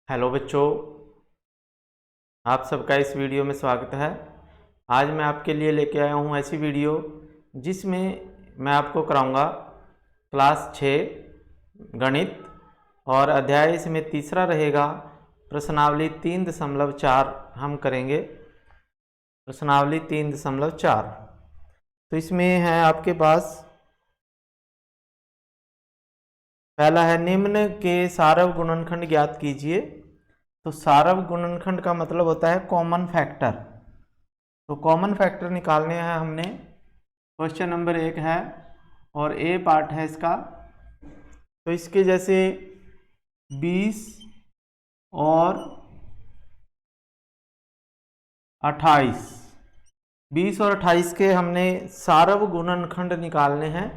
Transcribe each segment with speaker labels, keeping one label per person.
Speaker 1: Hello बच्चों, आप सबका इस वीडियो में स्वागत है। आज मैं आपके लिए लेके आया हूँ ऐसी वीडियो जिसमें मैं आपको कराऊंगा क्लास 6 गणित और अध्याय इसमें तीसरा रहेगा प्रश्नावली 3.4 हम करेंगे। प्रश्नावली 3.4 तो इसमें है आपके पास पहला है निम्न के सारव गुणनखंड ज्ञात कीजिए। तो सारव गुणनखंड का मतलब होता है कॉमन फैक्टर। तो कॉमन फैक्टर निकालने हैं हमने। क्वेश्चन नंबर 1 है और ए पार्ट है इसका। तो इसके जैसे 20 और 28, 20 और 28 के हमने सारव गुणनखंड निकालने हैं।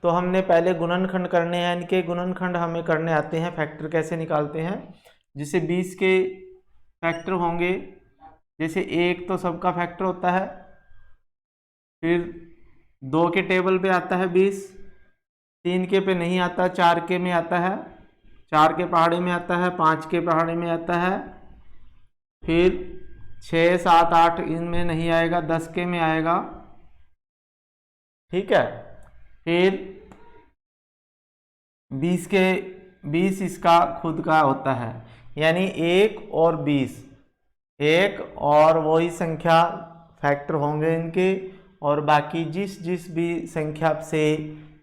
Speaker 1: तो हमने पहले गुणनखंड करने हैं, इनके गुणनखंड हमें करने आते हैं। फैक्टर कैसे निकालते हैं, जैसे 20 के फैक्टर होंगे, जैसे 1 तो सबका फैक्टर होता है, फिर 2 के टेबल पे आता है 20, 3 के पे नहीं आता, 4 के में आता है, 4 के पहाड़ी में आता है, 5 के पहाड़ी में आता है, फिर 6, 7, 8 इनमें नहीं आएगा, 10 के में आएगा। ठीक है, फिर 20 के 20 इसका खुद का होता है, यानी 1 और 20, एक और वही संख्या फैक्टर होंगे इनके, और बाकी जिस जिस भी संख्या से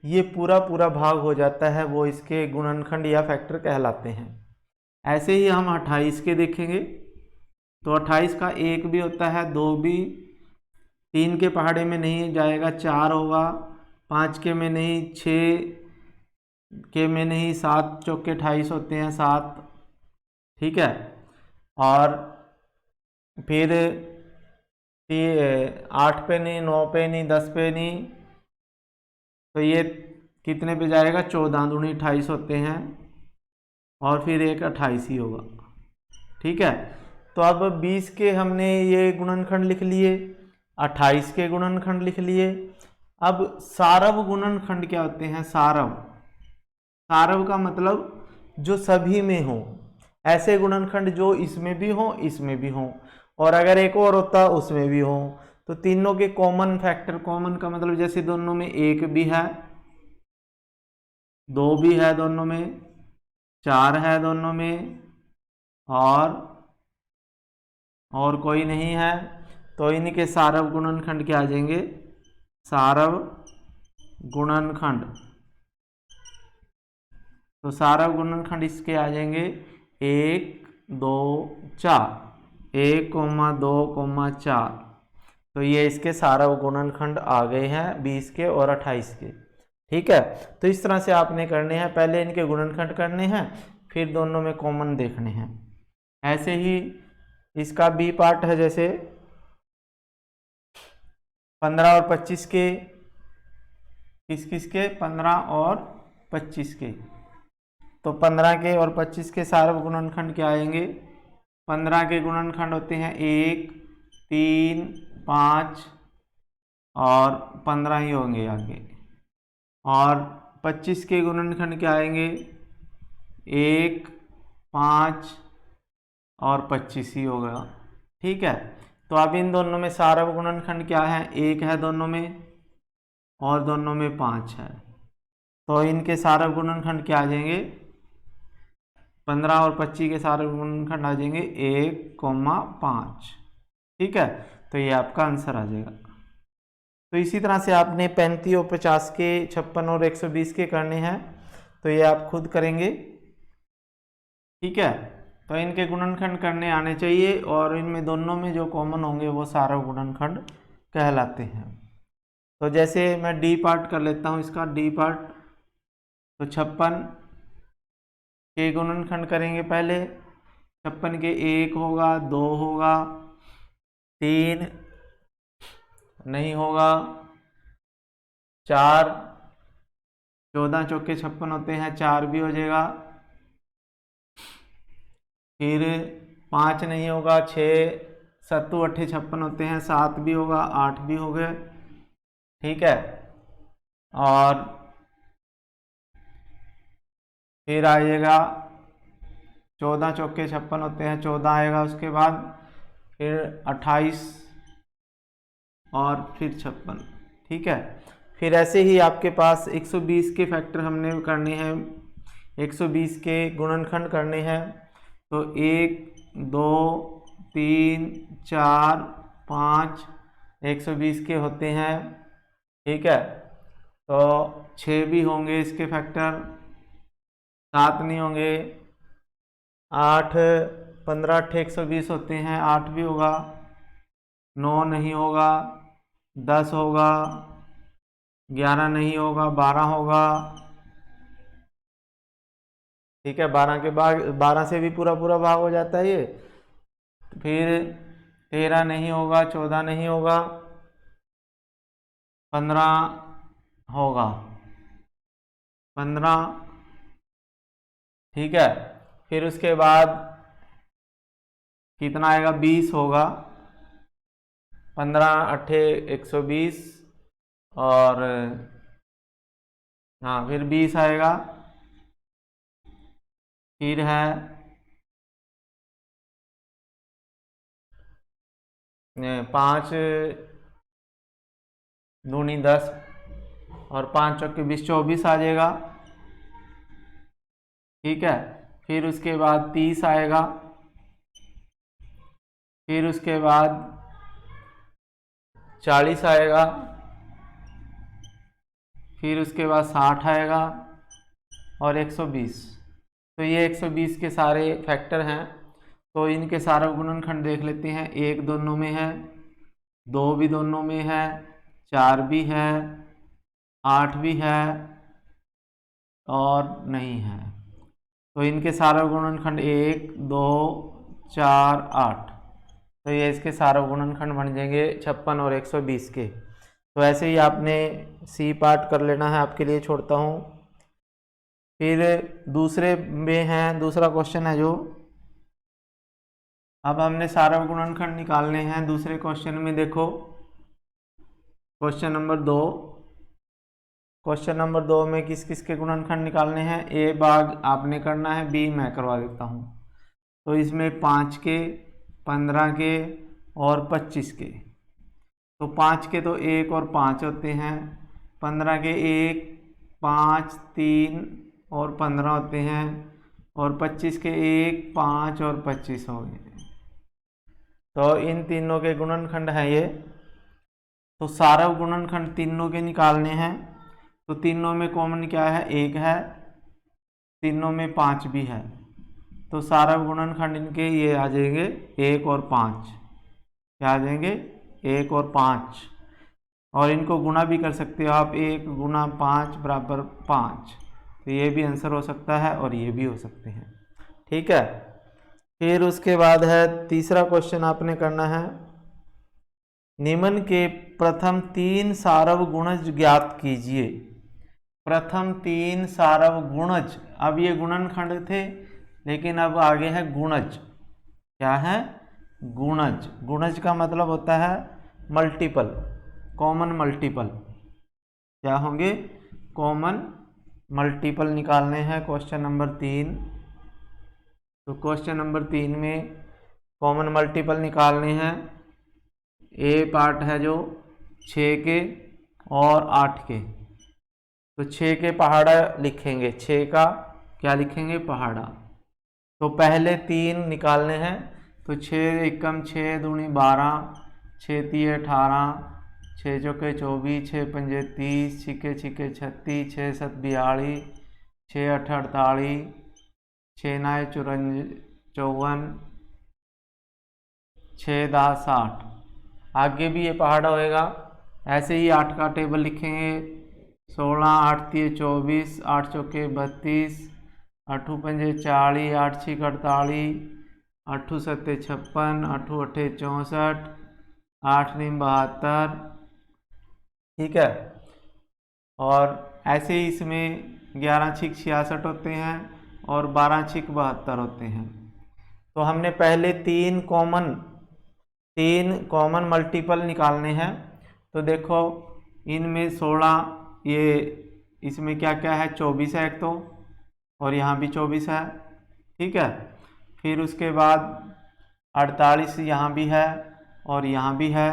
Speaker 1: ये पूरा पूरा भाग हो जाता है वो इसके गुणनखंड या फैक्टर कहलाते हैं। ऐसे ही हम 28 के देखेंगे। तो 28 का 1 भी होता है, 2 भी, 3 के पहाड़े में नहीं जाएगा, 4 होगा, 5 के में नहीं, 6 के में नहीं, 7 चौके 28 होते हैं, 7। ठीक है, और फिर 8 पे नहीं, 9 पे नहीं, 10 पे नहीं, तो ये कितने पे जाएगा, 14 दूनी 28 होते हैं, और फिर एक 28 ही होगा। ठीक है, तो अब 20 के हमने ये गुणनखंड लिख लिए, 28 के गुणनखंड लिख लिए। अब सारव गुणनखंड क्या होते हैं? सारव, सारव का मतलब जो सभी में हो, ऐसे गुणनखंड जो इसमें भी हो, इसमें भी हो, और अगर एक और होता उसमें भी हो। तो तीनों के कॉमन फैक्टर, कॉमन का मतलब जैसे दोनों में 1 भी है, 2 भी है दोनों में, 4 है दोनों में, और कोई नहीं है, तो इनके सारव गुणनखंड क्या आ जाएंगे? सारव गुणनखंड। तो सारव गुणनखंड इसके आ जाएंगे 1, 2, 4, 1, 2, 4। तो ये इसके सारव गुणनखंड आ गए हैं 20 के और 28 के। ठीक है, तो इस तरह से आपने करने हैं, पहले इनके गुणनखंड करने हैं, फिर दोनों में कॉमन देखने हैं। ऐसे ही इसका बी पार्ट है, जैसे 15 और 25 के, किस किस के? 15 और 25 के। तो 15 के और 25 के सार्व गुणनखंड क्या आएंगे? 15 के गुणनखंड होते हैं 1, 3, 5 और 15 ही होंगे आगे। और 25 के गुणनखंड क्या आएंगे? 1, 5 और 25 ही होगा। ठीक है, तो अब इन दोनों में सार्व गुणनखंड क्या है? 1 है दोनों में, और दोनों में 5 है। तो इनके सार्व गुणनखंड क्या आ जाएंगे? 15 और 25 के सारे गुणनखंड आ जाएंगे 1,5। ठीक है, तो ये आपका आंसर आ जाएगा। तो इसी तरह से आपने 35 और 50 के, 56 और 120 के करने हैं, तो ये आप खुद करेंगे। ठीक है, तो इनके गुणनखंड करने आने चाहिए, और इनमें दोनों में जो कॉमन होंगे वो सारा गुणनखंड कहलाते हैं। तो जैसे मैं डी पार्ट कर लेता हूँ इसका, डी पार्ट। तो 56 के गुणनखंड करेंगे पहले। 56 के 1 होगा, 2 होगा, 3 नहीं होगा, 4, 14 चौके 56 होते हैं, 4 भी हो जाएगा, फिर 5 नहीं होगा, 6, 7 8 56 होते हैं, 7 भी होगा, 8 भी हो गए। ठीक है, और फिर आइएगा 14 चौके 56 होते हैं, 14 आएगा उसके बाद, फिर 28 और फिर 56। ठीक है, फिर ऐसे ही आपके पास 120 के फैक्टर हमने करने हैं, 120 के गुणनखंड करने हैं। तो 1 2 3 4 5 120 के होते हैं। ठीक है, तो 6 भी होंगे इसके फैक्टर, 7 नहीं होंगे, 8 15 8 120 होते हैं, 8 भी होगा, 9 नहीं होगा, 10 होगा, 11 नहीं होगा, 12 होगा। ठीक है, 12 के बाद 12 से भी पूरा पूरा भाग हो जाता है ये। फिर 13 नहीं होगा, 14 नहीं होगा, 15 होगा, 15। ठीक है, फिर उसके बाद कितना आएगा, 20 होगा, 15 8 120 और हाँ फिर 20 आएगा। फिर है 5 दूनी 10 और 5 चौके 20, 24 आ जाएगा। ठीक है, फिर उसके बाद 30 आएगा, फिर उसके बाद 40 आएगा, फिर उसके बाद 60 आएगा और 120। तो ये 120 के सारे फैक्टर हैं। तो इनके सारा गुणनखंड देख लेते हैं। 1 दोनों में है, 2 भी दोनों में है, 4 भी है, 8 भी है और नहीं है। तो इनके सारा गुणनखंड 1 2 4 8। तो ये इसके सारा गुणनखंड बन जाएंगे 56 और 120 के। तो ऐसे ही आपने सी पार्ट कर लेना है, आपके लिए छोड़ता हूँ। फिर दूसरे में है, दूसरा क्वेश्चन है जो, अब हमने सारा गुणनखंड निकालने हैं। दूसरे क्वेश्चन में देखो, क्वेश्चन नंबर 2, क्वेश्चन नंबर 2 में किस किस के गुणनखंड निकालने हैं। ए भाग आपने करना है, बी मैं करवा देता हूँ। तो इसमें 5 के, 15 के और 25 के। तो 5 के तो 1 और 5 होते हैं, 15 के 1 5 3 और 15 होते हैं, और 25 के 1 5 और 25 हो गए। तो इन तीनों के गुणनखंड हैं ये। तो सारा गुणनखंड तीनों के निकालने हैं। तो तीनों में कॉमन क्या है, 1 है, तीनों में 5 भी है। तो सारा गुणनखंड इनके ये आ जाएंगे 1 और 5। क्या आ जाएंगे, 1 और 5। और इनको गुणा भी कर सकते हो आप, 1 गुणा 5 बराबर 5। तो ये भी आंसर हो सकता है और ये भी हो सकते हैं। ठीक है, फिर उसके बाद है तीसरा क्वेश्चन आपने करना है। निम्न के प्रथम 3 सारव गुणज ज्ञात कीजिए। प्रथम 3 सारव गुणज, अब ये गुणनखंड थे लेकिन अब आगे है गुणज। क्या है, गुणज। गुणज का मतलब होता है मल्टीपल, कॉमन मल्टीपल। क्या होंगे, कॉमन मल्टीपल निकालने हैं। Question number 3। तो क्वेश्चन नंबर 3 में कॉमन मल्टीपल निकालने हैं। ए पार्ट है जो 6 के और 8 के। तो 6 के पहाड़ा लिखेंगे, 6 का क्या लिखेंगे, पहाड़ा। तो पहले 3 निकालने हैं। तो 6 एकम 6 दूनी 12, 6 तिये 18, 6 चौके 24, 6 पंजे 30, छिके छिके 36, 6 7 42, 6 8 48, 6 9 54, 6 10 60। आगे भी ये पहाड़ा होएगा। ऐसे ही 8 का टेबल लिखेंगे। 16 8 तिये 24, 8 चौके 32, 8 पंजे 40, 8 छिक 48, 8 सत्ते 56, 8 अट्ठे 64, 8 नीम 72। ठीक है, और ऐसे ही इसमें 11 छिक 66 होते हैं और 12 छिक 72 होते हैं। तो हमने पहले 3 कॉमन मल्टीपल निकालने हैं। तो देखो इनमें 16, ये इसमें क्या क्या है, 24 है एक तो, और यहाँ भी 24 है। ठीक है, फिर उसके बाद 48 यहाँ भी है और यहाँ भी है,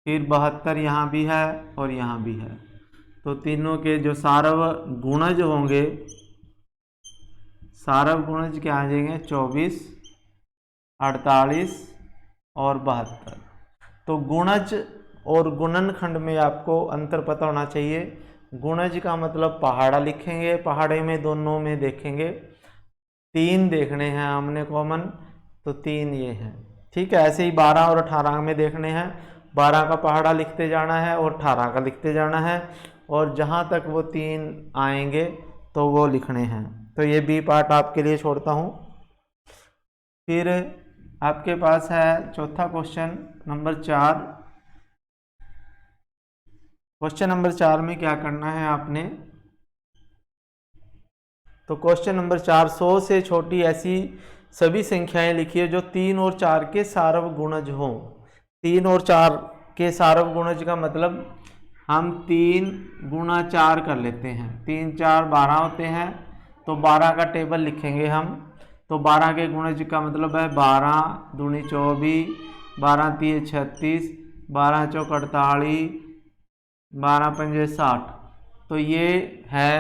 Speaker 1: फिर 72 यहाँ भी है और यहाँ भी है। तो तीनों के जो सारव गुणज होंगे, सारव गुणज क्या आ जाएंगे, 24, 48 और 72। तो गुणज और गुणनखंड में आपको अंतर पता होना चाहिए। गुणज का मतलब पहाड़ा लिखेंगे, पहाड़े में दोनों में देखेंगे 3 देखने हैं हमने कॉमन, तो 3 ये हैं, ठीक है। ऐसे ही 12 और 18 में देखने हैं, 12 का पहाड़ा लिखते जाना है और 18 का लिखते जाना है, और जहाँ तक वो 3 आएंगे तो वो लिखने हैं। तो ये बी पार्ट आपके लिए छोड़ता हूँ। फिर आपके पास है चौथा क्वेश्चन नंबर 4। क्वेश्चन नंबर 4 में क्या करना है आपने, तो क्वेश्चन नंबर 4, 100 से छोटी ऐसी सभी संख्याएं लिखिए जो 3 और 4 के सारव गुणज हों। 3 और 4 के सारव गुणज का मतलब हम 3 गुणा 4 कर लेते हैं, 3 4 12 होते हैं, तो 12 का टेबल लिखेंगे हम। तो 12 के गुणज का मतलब है 12 दूनी 24, 12 तीय 36, 12 चौक 48, 12 पंजे 60। तो ये है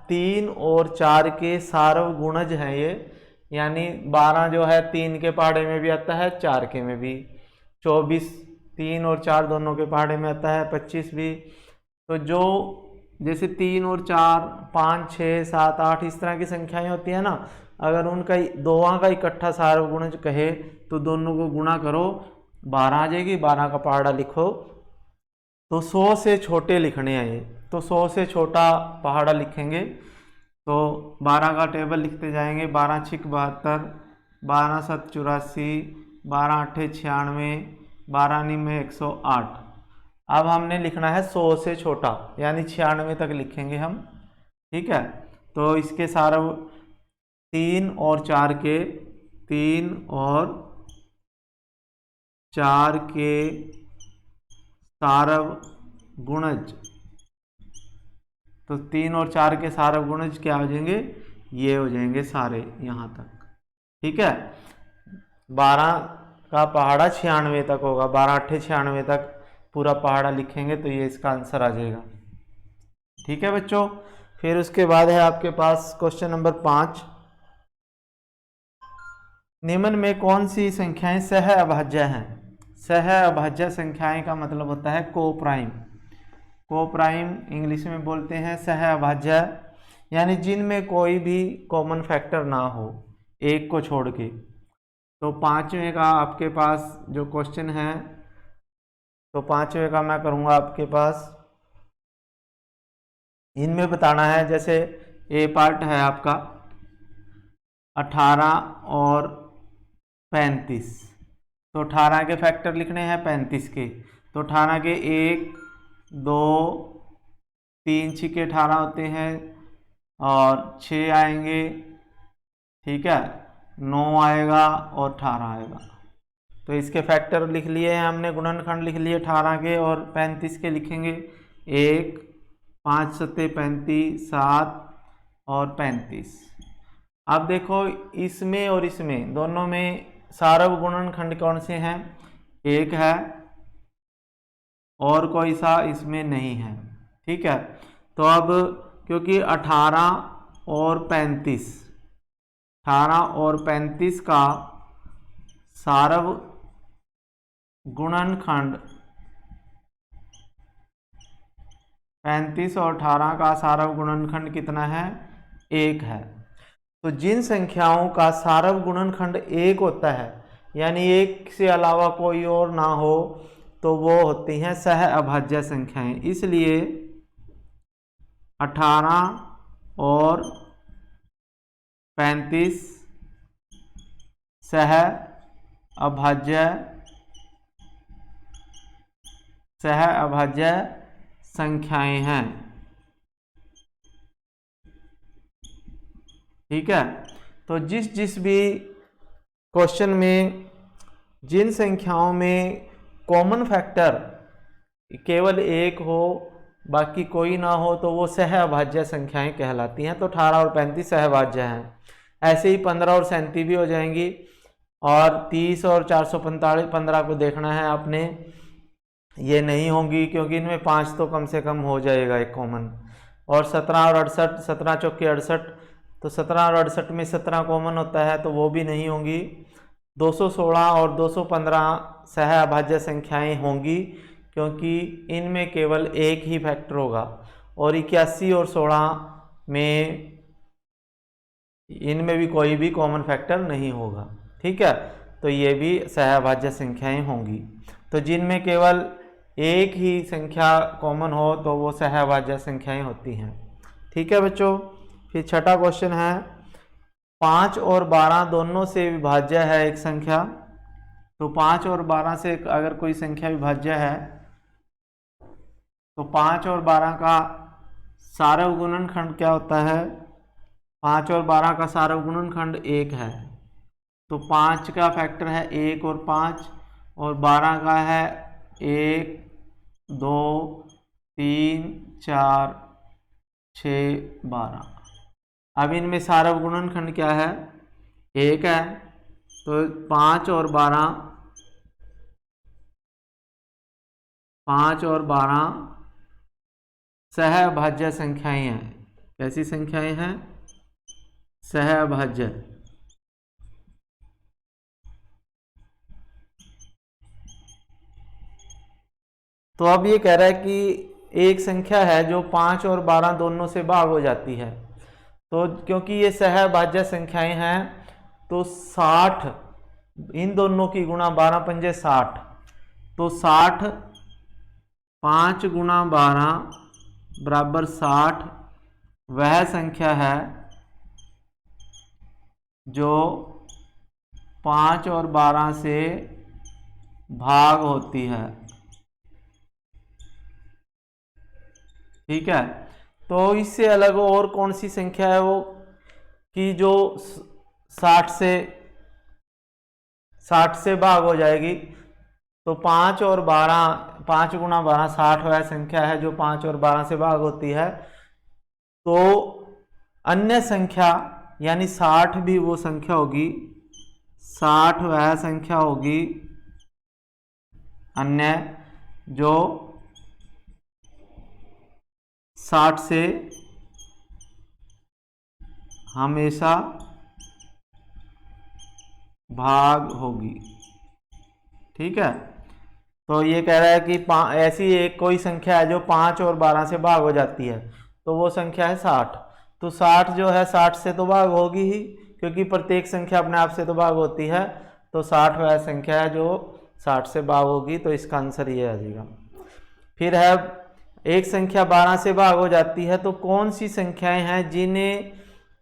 Speaker 1: 3 और 4 के सारव गुणज हैं ये, यानी 12 जो है 3 के पहाड़े में भी आता है, 4 के में भी, 24 3 और 4 दोनों के पहाड़े में आता है, 25 भी। तो जो जैसे 3 और 4, 5 6 7 8 इस तरह की संख्याएं होती है ना, अगर उनका दोवां का इकट्ठा सारव गुणज कहे तो दोनों को गुणा करो, 12 आ जाएगी, 12 का पहाड़ा लिखो। तो 100 से छोटे लिखने हैं ये, तो 100 से छोटा पहाड़ा लिखेंगे, तो 12 का टेबल लिखते जाएंगे, 12 छिक 72, 12 सत 84, 12 अट्ठे 96, 12 निमे 108। अब हमने लिखना है 100 से छोटा, यानी 96 तक लिखेंगे हम, ठीक है। तो इसके सारव 3 और 4 के, 3 और 4 के सारव गुणज, तो 3 और 4 के सारव गुणज क्या हो जाएंगे, ये हो जाएंगे सारे यहाँ तक, ठीक है। 12 का पहाड़ा 96 तक होगा, 12 अट्ठे 96 तक पूरा पहाड़ा लिखेंगे, तो ये इसका आंसर आ जाएगा, ठीक है बच्चों। फिर उसके बाद है आपके पास क्वेश्चन नंबर 5। निम्न में कौन सी संख्याएं सह अभाज्य हैं। सह अभाज्य संख्याएं का मतलब होता है को प्राइम। को प्राइम इंग्लिश में बोलते हैं सह अभाज्य, यानी जिनमें कोई भी कॉमन फैक्टर ना हो, एक को छोड़ के। तो 5वें का आपके पास जो क्वेश्चन है, तो 5वें का मैं करूँगा आपके पास, इनमें बताना है। जैसे ए पार्ट है आपका 18 और 35, तो 18 के फैक्टर लिखने हैं 35 के, तो 18 के 1 2 3 छिके 18 होते हैं और 6 आएंगे, ठीक है, 9 आएगा और 18 आएगा। तो इसके फैक्टर लिख लिए हैं हमने, गुणनखंड लिख लिए 18 के और 35 के लिखेंगे। 1 5 सत्ते 35, 7 और 35। अब देखो इसमें और इसमें दोनों में सारव गुणनखंड कौन से हैं, एक है और कोई सा इसमें नहीं है, ठीक है। तो अब क्योंकि 18 और 35, 18 और 35 का सारव गुणनखंड, 35 और 18 का सारव गुणनखंड कितना है, 1 है। तो जिन संख्याओं का सारव गुणनखंड 1 होता है, यानी 1 से अलावा कोई और ना हो, तो वो होती हैं सह अभाज्य संख्याएं। इसलिए 18 और 35 सह अभाज्य संख्याएं हैं, ठीक है। तो जिस भी क्वेश्चन में जिन संख्याओं में कॉमन फैक्टर केवल 1 हो, बाकी कोई ना हो, तो वो सह अभाज्य संख्याएं कहलाती हैं। तो 18 और 35 सहअभाज्य हैं। ऐसे ही 15 और 37 भी हो जाएंगी। और 30 और 445 15 को देखना है आपने, ये नहीं होंगी क्योंकि इनमें 5 तो कम से कम हो जाएगा एक कॉमन। और 17 और 68, 17 चौके 68, तो 17 और 68 में 17 कॉमन होता है तो वो भी नहीं होंगी। 216 और 215 सह अभाज्य संख्याएं होंगी क्योंकि इनमें केवल एक ही फैक्टर होगा। और 81 और 16 में इनमें भी कोई भी कॉमन फैक्टर नहीं होगा। ठीक है, तो ये भी सहअभाज्य संख्याएं होंगी। तो जिनमें केवल एक ही संख्या कॉमन हो तो वो सहअभाज्य संख्याएं होती हैं। ठीक है बच्चों, फिर छठा क्वेश्चन है 5 और 12 दोनों से विभाज्य है एक संख्या। तो 5 और 12 से अगर कोई संख्या विभाज्य है तो 5 और 12 का सार्वग गुणनखंड क्या होता है? 5 और 12 का सार्वग गुणनखंड 1 है। तो 5 का फैक्टर है 1 और 5, और 12 का है 1 2 3 4 6 12। अब इनमें सार्वग गुणनखंड क्या है? 1 है। तो 5 और 12 सहअभाज्य संख्याएं हैं। कैसी संख्याएं हैं? सहअभाज्य। तो अब ये कह रहा है कि एक संख्या है जो 5 और 12 दोनों से भाग हो जाती है। तो क्योंकि ये सहअभाज्य संख्याएं हैं तो 60 इन दोनों की गुणा 12 पंजे 60, तो 60 5 गुणा 12 बराबर 60 वह संख्या है जो 5 और 12 से भाग होती है। ठीक है, तो इससे अलग और कौन सी संख्या है वो कि जो 60 से भाग हो जाएगी। तो 5 और 12 5 गुणा 12 60 वह संख्या है जो 5 और 12 से भाग होती है। तो अन्य संख्या यानी 60 भी वो संख्या होगी, 60 वह संख्या होगी अन्य जो 60 से हमेशा भाग होगी। ठीक है, तो ये कह रहा है कि ऐसी एक कोई संख्या है जो 5 और 12 से भाग हो जाती है, तो वो संख्या है 60। तो 60 जो है 60 से तो भाग होगी ही क्योंकि प्रत्येक संख्या अपने आप से तो भाग होती है। तो 60 वह संख्या है जो 60 से भाग होगी, तो इसका आंसर ये आ जाएगा। फिर है एक संख्या 12 से भाग हो जाती है, तो कौन सी संख्याएं हैं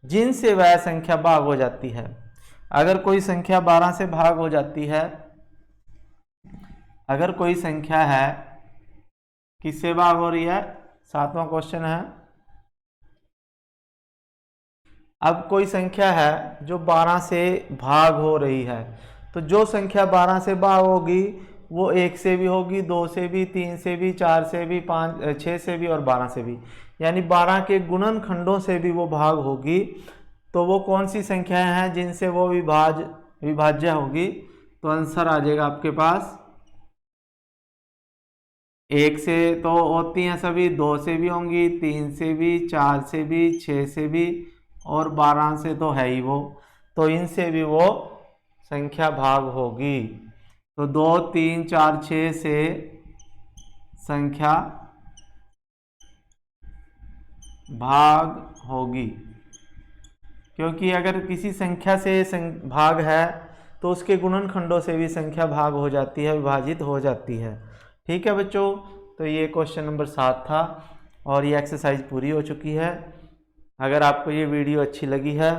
Speaker 1: जिनसे वह संख्या भाग हो जाती है? अगर कोई संख्या 12 से भाग हो जाती है, अगर कोई संख्या है किससे भाग हो रही है? 7वां क्वेश्चन है। अब कोई संख्या है जो 12 से भाग हो रही है, तो जो संख्या 12 से भाग होगी वो 1 से भी होगी, 2 से भी, 3 से भी, 4 से भी, 5 6 से भी और 12 से भी, यानी 12 के गुणनखंडों से भी वो भाग होगी। तो वो कौन सी संख्याएं हैं जिनसे वो विभाज्य होगी? तो आंसर आ जाएगा आपके पास 1 से तो होती हैं सभी, 2 से भी होंगी, 3 से भी, 4 से भी, 6 से भी और 12 से तो है ही वो, तो इनसे भी वो संख्या भाग होगी। तो 2 3 4 6 से संख्या भाग होगी, क्योंकि अगर किसी संख्या से भाग है तो उसके गुणनखंडों से भी संख्या भाग हो जाती है, विभाजित हो जाती है। ठीक है बच्चों, तो ये क्वेश्चन नंबर 7 था और ये एक्सरसाइज पूरी हो चुकी है। अगर आपको ये वीडियो अच्छी लगी है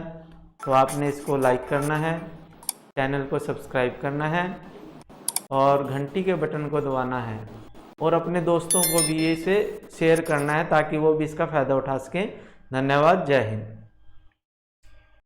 Speaker 1: तो आपने इसको लाइक करना है, चैनल को सब्सक्राइब करना है और घंटी के बटन को दबाना है और अपने दोस्तों को भी इसे शेयर करना है ताकि वो भी इसका फ़ायदा उठा सकें। धन्यवाद, जय हिंद।